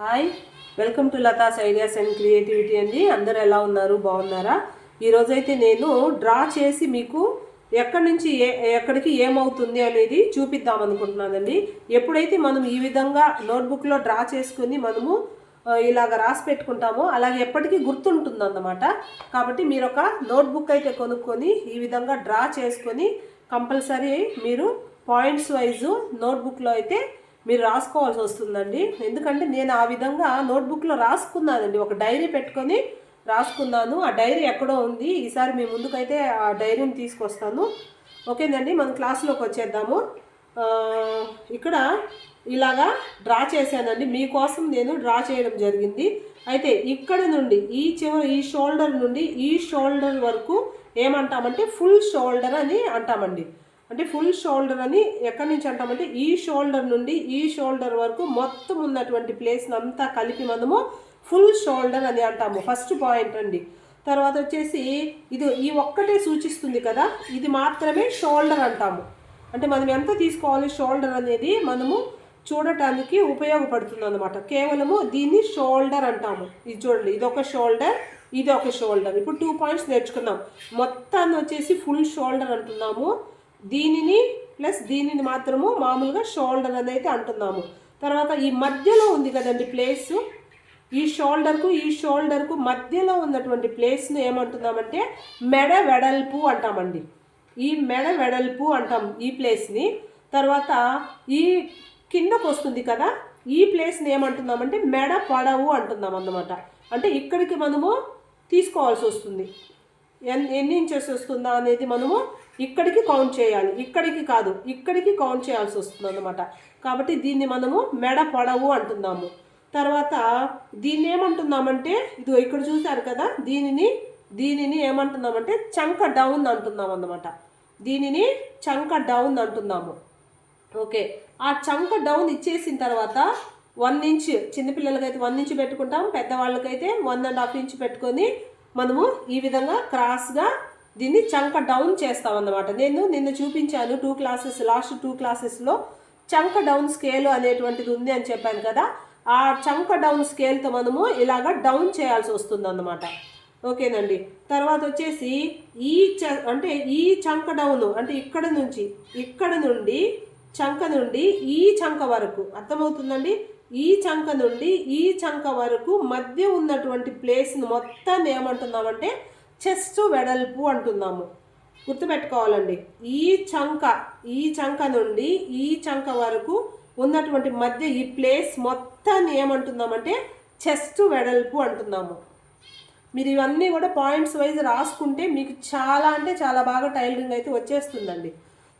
Hi, welcome to Latha's ideas and creativity అండి. అందరూ ఎలా ఉన్నారు? బాగున్నారా? ఈరోజైతే నేను డ్రా చేసి మీకు ఎక్కడి నుంచి ఎక్కడికి ఏమవుతుంది అనేది చూపిద్దాం అనుకుంటున్నానండి. ఎప్పుడైతే మనం ఈ విధంగా నోట్బుక్లో డ్రా చేసుకుని మనము ఇలాగ రాసి పెట్టుకుంటామో అలాగే ఎప్పటికీ గుర్తుంటుంది అన్నమాట. కాబట్టి మీరు ఒక నోట్బుక్ అయితే కొనుక్కొని ఈ విధంగా డ్రా చేసుకొని కంపల్సరీ మీరు పాయింట్స్ వైజు నోట్బుక్లో అయితే మీరు రాసుకోవాల్సి వస్తుందండి. ఎందుకంటే నేను ఆ విధంగా నోట్బుక్లో రాసుకున్నానండి, ఒక డైరీ పెట్టుకొని రాసుకున్నాను. ఆ డైరీ ఎక్కడో ఉంది, ఈసారి మీ ముందుకైతే ఆ డైరీని తీసుకొస్తాను. ఓకేనండి, మన క్లాస్లోకి వచ్చేద్దాము. ఇక్కడ ఇలాగా డ్రా చేశానండి, మీకోసం నేను డ్రా చేయడం జరిగింది. అయితే ఇక్కడ నుండి ఈ షోల్డర్ నుండి ఈ షోల్డర్ వరకు ఏమంటామంటే ఫుల్ షోల్డర్ అని అంటామండి. అంటే ఫుల్ షోల్డర్ అని ఎక్కడి నుంచి అంటామంటే ఈ షోల్డర్ నుండి ఈ షోల్డర్ వరకు మొత్తం ఉన్నటువంటి ప్లేస్ని అంతా కలిపి మనము ఫుల్ షోల్డర్ అని అంటాము. ఫస్ట్ పాయింట్ అండి. తర్వాత వచ్చేసి ఈ ఒక్కటే సూచిస్తుంది కదా, ఇది మాత్రమే షోల్డర్ అంటాము. అంటే మనం ఎంత తీసుకోవాలి షోల్డర్ అనేది మనము చూడటానికి ఉపయోగపడుతుంది అన్నమాట. కేవలము దీన్ని షోల్డర్ అంటాము. ఇది చూడండి, ఇది ఒక షోల్డర్, ఇది ఒక షోల్డర్. ఇప్పుడు 2 పాయింట్స్ నేర్చుకున్నాం. మొత్తాన్ని వచ్చేసి ఫుల్ షోల్డర్ అంటున్నాము. దీనిని ప్లస్ దీనిని మాత్రము మామూలుగా షోల్డర్ అని అయితే అంటున్నాము. తర్వాత ఈ మధ్యలో ఉంది కదండి ప్లేస్, ఈ షోల్డర్కు మధ్యలో ఉన్నటువంటి ప్లేస్ను ఏమంటున్నామంటే మెడ వెడల్పు అంటామండి. ఈ మెడ వెడల్పు అంటాం ఈ ప్లేస్ని. తర్వాత ఈ కిందకు వస్తుంది కదా, ఈ ప్లేస్ని ఏమంటున్నామంటే మెడ పొడవు అంటున్నాం అన్నమాట. అంటే ఇక్కడికి మనము తీసుకోవాల్సి వస్తుంది. ఎన్ని ఇంచెస్ వస్తుందా అనేది మనము ఇక్కడికి కౌంట్ చేయాలి, ఇక్కడికి కాదు, ఇక్కడికి కౌంట్ చేయాల్సి వస్తుంది అన్నమాట. కాబట్టి దీన్ని మనము మెడ పొడవు అంటున్నాము. తర్వాత దీన్ని ఏమంటున్నామంటే ఇక్కడ చూసారు కదా, దీనిని ఏమంటున్నామంటే చంక డౌన్ అంటున్నాం అన్నమాట. దీనిని చంక డౌన్ అంటున్నాము. ఓకే, ఆ చంక డౌన్ ఇచ్చేసిన తర్వాత 1 ఇంచ్, చిన్నపిల్లలకైతే 1 ఇంచ్ పెట్టుకుంటాం, పెద్దవాళ్ళకైతే 1.5 ఇంచ్ పెట్టుకొని మనము ఈ విధంగా క్రాస్గా దీన్ని చంక డౌన్ చేస్తాం అన్నమాట. నేను నిన్న చూపించాను లాస్ట్ 2 క్లాసెస్లో చంక డౌన్ స్కేల్ అనేటువంటిది ఉంది అని చెప్పాను కదా. ఆ చంక డౌన్ స్కేల్తో మనము ఇలాగ డౌన్ చేయాల్సి వస్తుంది అన్నమాట. ఓకేనండి. తర్వాత వచ్చేసి ఈ చంక డౌన్ అంటే ఇక్కడ నుండి చంక నుండి ఈ చంక వరకు, అర్థమవుతుందండి? ఈ చంక నుండి ఈ చంక వరకు మధ్య ఉన్నటువంటి ప్లేస్ని మొత్తాన్ని ఏమంటున్నామంటే చెస్ట్ వెడల్పు అంటున్నాము. గుర్తుపెట్టుకోవాలండి, ఈ చంక నుండి ఈ చంక వరకు ఉన్నటువంటి మధ్య ఈ ప్లేస్ మొత్తాన్ని ఏమంటున్నామంటే చెస్ట్ వెడల్పు అంటున్నాము. మీరు ఇవన్నీ కూడా పాయింట్స్ వైజ్ రాసుకుంటే మీకు చాలా అంటే చాలా బాగా టైలరింగ్ అయితే వచ్చేస్తుందండి.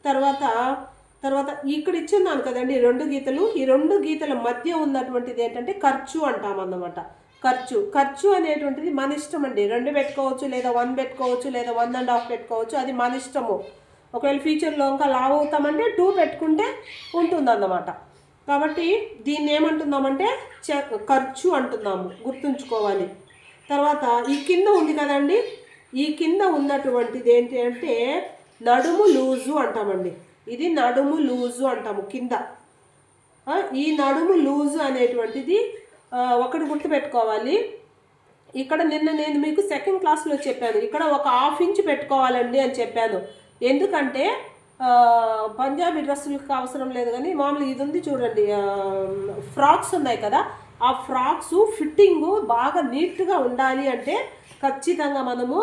తర్వాత ఇక్కడ ఇచ్చున్నాను కదండి 2 గీతలు. ఈ 2 గీతల మధ్య ఉన్నటువంటిది ఏంటంటే ఖర్చు అంటామన్నమాట. ఖర్చు అనేటువంటిది మన ఇష్టం అండి. 2 పెట్టుకోవచ్చు, లేదా 1 పెట్టుకోవచ్చు, లేదా 1.5 పెట్టుకోవచ్చు, అది మన ఇష్టము. ఒకవేళ ఫ్యూచర్లో ఇంకా లావ్ అవుతామంటే 2 పెట్టుకుంటే ఉంటుందన్నమాట. కాబట్టి దీన్ని ఏమంటున్నామంటే ఖర్చు అంటున్నాము, గుర్తుంచుకోవాలి. తర్వాత ఈ కింద ఉంది కదండి, ఈ కింద ఉన్నటువంటిది ఏంటి అంటే నడుము లూజు అంటామండి. ఇది నడుము లూజు అంటాము కింద. ఈ నడుము లూజు అనేటువంటిది ఒకటి గుర్తుపెట్టుకోవాలి. ఇక్కడ నిన్న నేను మీకు సెకండ్ క్లాస్లో చెప్పాను, ఇక్కడ ఒక 1/2 ఇంచ్ పెట్టుకోవాలండి అని చెప్పాను. ఎందుకంటే పంజాబీ డ్రెస్సులకు అవసరం లేదు, కానీ మామూలుగా ఇది ఉంది చూడండి, ఫ్రాక్స్ ఉన్నాయి కదా, ఆ ఫ్రాక్స్ ఫిట్టింగు బాగా నీట్గా ఉండాలి అంటే ఖచ్చితంగా మనము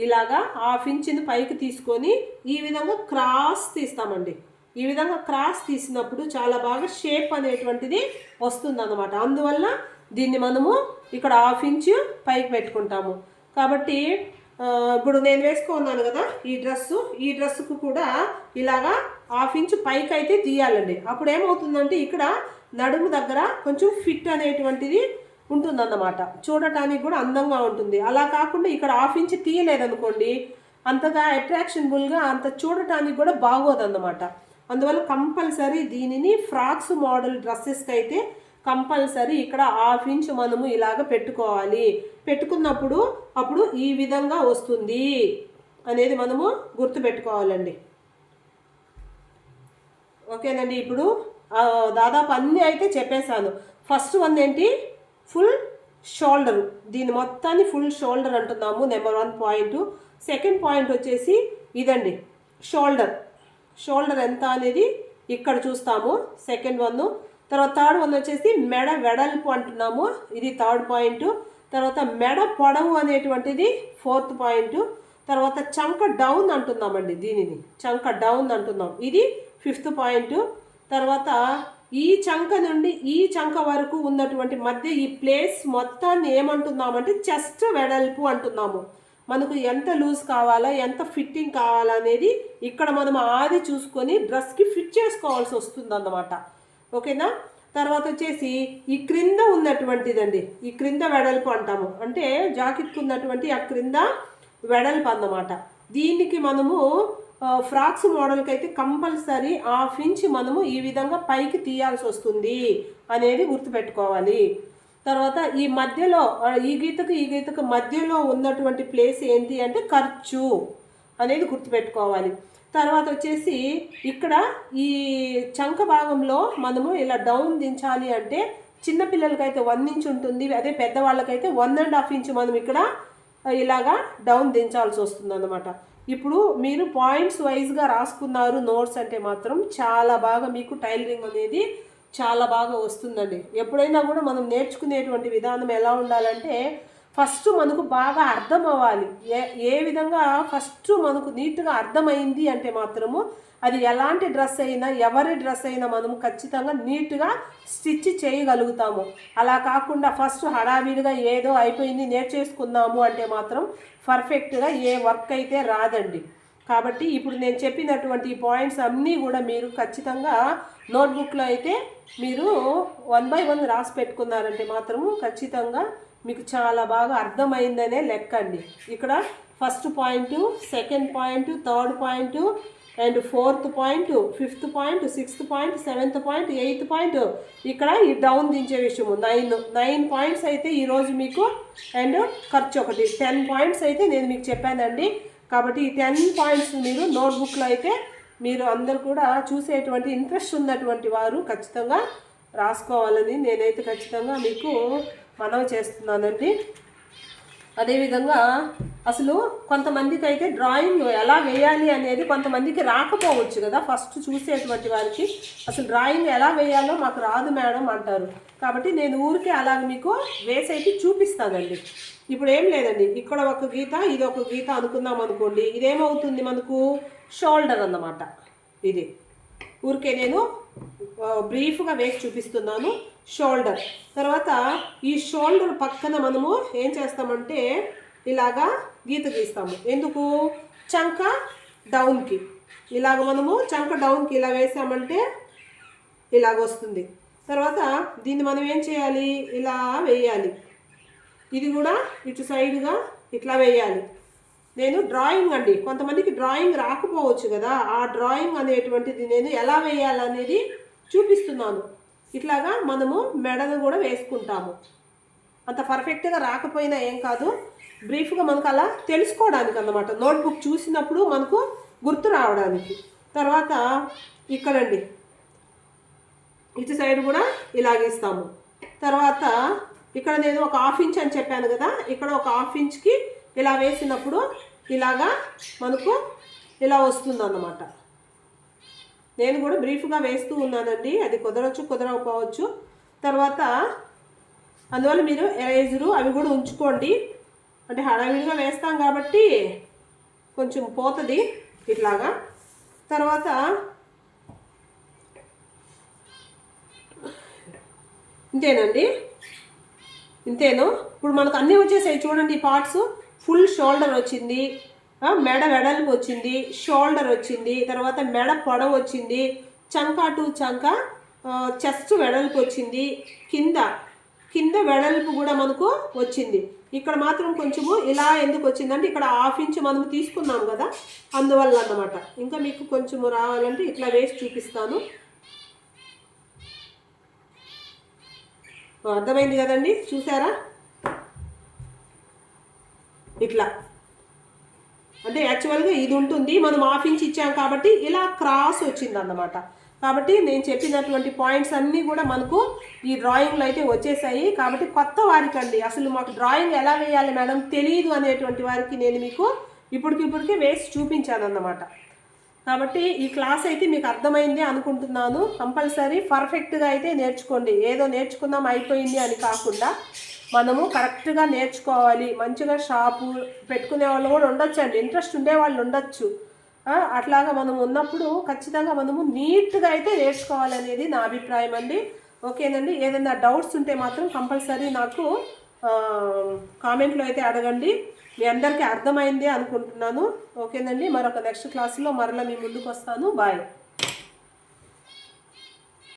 ఇలాగా 1/2 ఇంచుని పైకి తీసుకొని ఈ విధంగా క్రాస్ తీస్తామండి. ఈ విధంగా క్రాస్ తీసినప్పుడు చాలా బాగా షేప్ అనేటువంటిది వస్తుంది అన్నమాట. అందువల్ల దీన్ని మనము ఇక్కడ 1/2 ఇంచు పైకి పెట్టుకుంటాము. కాబట్టి ఇప్పుడు నేను వేసుకున్నాను కదా ఈ డ్రెస్సుకు కూడా ఇలాగా 1/2 ఇంచు పైకి అయితే తీయాలండి. అప్పుడు ఏమవుతుందంటే ఇక్కడ నడుము దగ్గర కొంచెం ఫిట్ అనేటువంటిది ఉంటుందన్నమాట, చూడటానికి కూడా అందంగా ఉంటుంది. అలా కాకుండా ఇక్కడ 1/2 ఇంచ్ తీయలేదనుకోండి, అంతగా అట్రాక్షనబుల్గా అంత చూడటానికి కూడా బాగోదన్నమాట. అందువల్ల కంపల్సరీ దీనిని ఫ్రాక్స్ మోడల్ డ్రెస్సెస్కి అయితే కంపల్సరీ ఇక్కడ 1/2 ఇంచ్ మనము ఇలాగ పెట్టుకోవాలి. పెట్టుకున్నప్పుడు అప్పుడు ఈ విధంగా వస్తుంది అనేది మనము గుర్తుపెట్టుకోవాలండి. ఓకేనండి, ఇప్పుడు దాదాపు అన్నీ అయితే చెప్పేశాను. ఫస్ట్ వన్ ఏంటి, ఫుల్ షోల్డర్, దీని మొత్తాన్ని ఫుల్ షోల్డర్ అంటున్నాము. Number 1 point. సెకండ్ పాయింట్ వచ్చేసి ఇదండి, షోల్డర్ ఎంత అనేది ఇక్కడ చూస్తాము, సెకండ్ 1. తర్వాత థర్డ్ 1 వచ్చేసి మెడ వెడల్పు అంటున్నాము, ఇది థర్డ్ పాయింట్. తర్వాత మెడ పొడవు అనేటువంటిది 4th పాయింట్. తర్వాత చంక డౌన్ అంటున్నామండి, దీనిని చంక డౌన్ అంటున్నాం, ఇది 5th పాయింట్. తర్వాత ఈ చంక నుండి ఈ చంక వరకు ఉన్నటువంటి మధ్య ఈ ప్లేస్ మొత్తాన్ని ఏమంటున్నామంటే చెస్ట్ వెడల్పు అంటున్నాము. మనకు ఎంత లూజ్ కావాలా, ఎంత ఫిట్టింగ్ కావాలా అనేది ఇక్కడ మనం ఆది చూసుకొని డ్రెస్కి ఫిట్ చేసుకోవాల్సి వస్తుంది అన్నమాట. ఓకేనా. తర్వాత వచ్చేసి ఈ క్రింద ఉన్నటువంటిదండి, ఈ క్రింద వెడల్పు అంటాము, అంటే జాకెట్కి ఉన్నటువంటి ఆ క్రింద వెడల్పు అన్నమాట. దీనికి మనము ఫ్రాక్స్ మోడల్కి అయితే కంపల్సరీ 1/2 ఇంచ్ మనము ఈ విధంగా పైకి తీయాల్సి వస్తుంది అనేది గుర్తుపెట్టుకోవాలి. తర్వాత ఈ మధ్యలో ఈ గీతకు మధ్యలో ఉన్నటువంటి ప్లేస్ ఏంటి అంటే ఖర్చు అనేది గుర్తుపెట్టుకోవాలి. తర్వాత వచ్చేసి ఇక్కడ ఈ చంక భాగంలో మనము ఇలా డౌన్ దించాలి అంటే చిన్నపిల్లలకైతే 1 ఇంచ్ ఉంటుంది, అదే పెద్దవాళ్ళకైతే 1.5 ఇంచ్ మనం ఇక్కడ ఇలాగా డౌన్ దించాల్సి వస్తుంది అన్నమాట. ఇప్పుడు మీరు పాయింట్స్ వైజ్గా రాసుకున్నారు నోట్స్ అంటే మాత్రం చాలా బాగా మీకు టైలరింగ్ అనేది చాలా బాగా వస్తుందండి. ఎప్పుడైనా కూడా మనం నేర్చుకునేటువంటి విధానం ఎలా ఉండాలంటే ఫస్ట్ మనకు బాగా అర్థం అవ్వాలి. ఏ విధంగా ఫస్ట్ మనకు నీట్గా అర్థమైంది అంటే మాత్రము అది ఎలాంటి డ్రెస్ అయినా ఎవరి డ్రెస్ అయినా మనము ఖచ్చితంగా నీట్గా స్టిచ్ చేయగలుగుతాము. అలా కాకుండా ఫస్ట్ హడావిడిగా ఏదో అయిపోయింది నేర్చేసుకున్నాము అంటే మాత్రం పర్ఫెక్ట్గా ఏ వర్క్ అయితే రాదండి. కాబట్టి ఇప్పుడు నేను చెప్పినటువంటి ఈ పాయింట్స్ అన్నీ కూడా మీరు ఖచ్చితంగా నోట్బుక్లో అయితే మీరు 1 by 1 రాసి పెట్టుకున్నారంటే మాత్రము ఖచ్చితంగా మీకు చాలా బాగా అర్థమైందనే లెక్క అండి. ఇక్కడ first point, second point, third point and 4th point, 5th point, 6th point, 7th point, 8th point, ఇక్కడ ఈ డౌన్ దించే విషయము 9 పాయింట్స్ అయితే ఈరోజు మీకు, అండ్ ఖర్చు ఒకటి 10 పాయింట్స్ అయితే నేను మీకు చెప్పానండి. కాబట్టి ఈ 10 పాయింట్స్ మీరు నోట్బుక్లో అయితే మీరు అందరు కూడా చూసేటువంటి ఇంట్రెస్ట్ ఉన్నటువంటి వారు ఖచ్చితంగా రాసుకోవాలని నేనైతే ఖచ్చితంగా మీకు మనవి చేస్తున్నానండి. అదేవిధంగా అసలు కొంతమందికి అయితే డ్రాయింగ్ ఎలా వేయాలి అనేది కొంతమందికి రాకపోవచ్చు కదా. ఫస్ట్ చూసేటువంటి వారికి అసలు డ్రాయింగ్ ఎలా వేయాలో మాకు రాదు మేడం అంటారు. కాబట్టి నేను ఊరికే అలాగ మీకు వేసి అయితే చూపిస్తానండి. ఇప్పుడు ఏం లేదండి, ఇక్కడ ఒక గీత, ఇది ఒక గీత అనుకుందాం అనుకోండి. ఇదేమవుతుంది మనకు షోల్డర్ అన్నమాట. ఇది ఊరికే నేను బ్రీఫ్గా వేసి చూపిస్తున్నాను. షోల్డర్ తర్వాత ఈ షోల్డర్ పక్కన మనము ఏం చేస్తామంటే ఇలాగా గీత గీస్తాము. ఎందుకు? చంక డౌన్కి ఇలాగ మనము చంక డౌన్కి ఇలా వేసామంటే ఇలాగ వస్తుంది. తర్వాత దీన్ని మనం ఏం చేయాలి, ఇలా వేయాలి. ఇది కూడా ఇటు సైడ్గా ఇట్లా వేయాలి. నేను డ్రాయింగ్ అండి, కొంతమందికి డ్రాయింగ్ రాకపోవచ్చు కదా, ఆ డ్రాయింగ్ అనేటువంటిది నేను ఎలా వేయాలనేది చూపిస్తున్నాను. ఇట్లాగా మనము మెడను కూడా వేసుకుంటాము. అంత పర్ఫెక్ట్గా రాకపోయినా ఏం కాదు, బ్రీఫ్గా మనకు అలా తెలుసుకోవడానికి అన్నమాట, నోట్బుక్ చూసినప్పుడు మనకు గుర్తు రావడానికి. తర్వాత ఇక్కడండి ఇటు సైడ్ కూడా ఇలాగేస్తాము. తర్వాత ఇక్కడ నేను ఒక 1/2 ఇంచ్ అని చెప్పాను కదా, ఇక్కడ ఒక 1/2 ఇంచ్కి ఇలా వేసినప్పుడు ఇలాగా మనకు ఇలా వస్తుంది అన్నమాట. నేను కూడా బ్రీఫ్గా వేస్తూ ఉన్నానండి, అది కుదరవచ్చు కుదరకపోవచ్చు. తర్వాత అందువల్ల మీరు ఎరేజరు అవి కూడా ఉంచుకోండి, అంటే హడావిడిగా వేస్తాం కాబట్టి కొంచెం పోతుంది ఇట్లాగా. తర్వాత ఇంతేనండి, ఇంతేను. ఇప్పుడు మనకు అన్నీ వచ్చేసాయి చూడండి. పార్ట్స్ ఫుల్ షోల్డర్ వచ్చింది, మెడ వెడల్పు వచ్చింది, షోల్డర్ వచ్చింది, తర్వాత మెడ పొడవు వచ్చింది, చంక టు చంక చెస్ట్ వెడల్పు వచ్చింది, కింద వెడల్పు కూడా మనకు వచ్చింది. ఇక్కడ మాత్రం కొంచెము ఇలా ఎందుకు వచ్చిందంటే ఇక్కడ 1/2 ఇంచ్ మనం తీసుకున్నాం కదా, అందువల్ల అన్నమాట. ఇంకా మీకు కొంచెము రావాలంటే ఇట్లా వేసి చూపిస్తాను. అర్థమైంది కదండి, చూసారా? ఇట్లా అంటే యాక్చువల్గా ఇది ఉంటుంది, మనం 1/2 ఇంచ్ ఇచ్చాం కాబట్టి ఇలా క్రాస్ వచ్చింది అన్నమాట. కాబట్టి నేను చెప్పినటువంటి పాయింట్స్ అన్నీ కూడా మనకు ఈ డ్రాయింగ్లో అయితే వచ్చేసాయి. కాబట్టి కొత్త వారికండి, అసలు మాకు డ్రాయింగ్ ఎలా వేయాలి మేడం తెలియదు అనేటువంటి వారికి నేను మీకు ఇప్పటికిప్పటికే వేసి చూపించాను అన్నమాట. కాబట్టి ఈ క్లాస్ అయితే మీకు అర్థమైంది అనుకుంటున్నాను. కంపల్సరీ పర్ఫెక్ట్గా అయితే నేర్చుకోండి. ఏదో నేర్చుకుందాం అయిపోయింది అని కాకుండా మనము కరెక్ట్గా నేర్చుకోవాలి. మంచిగా షాపు పెట్టుకునే వాళ్ళు కూడా ఉండొచ్చండి, ఇంట్రెస్ట్ ఉండే వాళ్ళు ఉండొచ్చు. అట్లాగా మనం ఉన్నప్పుడు ఖచ్చితంగా మనము నీట్గా అయితే నేర్చుకోవాలనేది నా అభిప్రాయం అండి. ఓకేనండి. ఏదైనా డౌట్స్ ఉంటే మాత్రం కంపల్సరీ నాకు కామెంట్లో అయితే అడగండి. మీ అందరికీ అర్థమైంది అనుకుంటున్నాను. ఓకేనండి. మరొక నెక్స్ట్ క్లాస్లో మరలా మీ ముందుకు వస్తాను. బాయ్.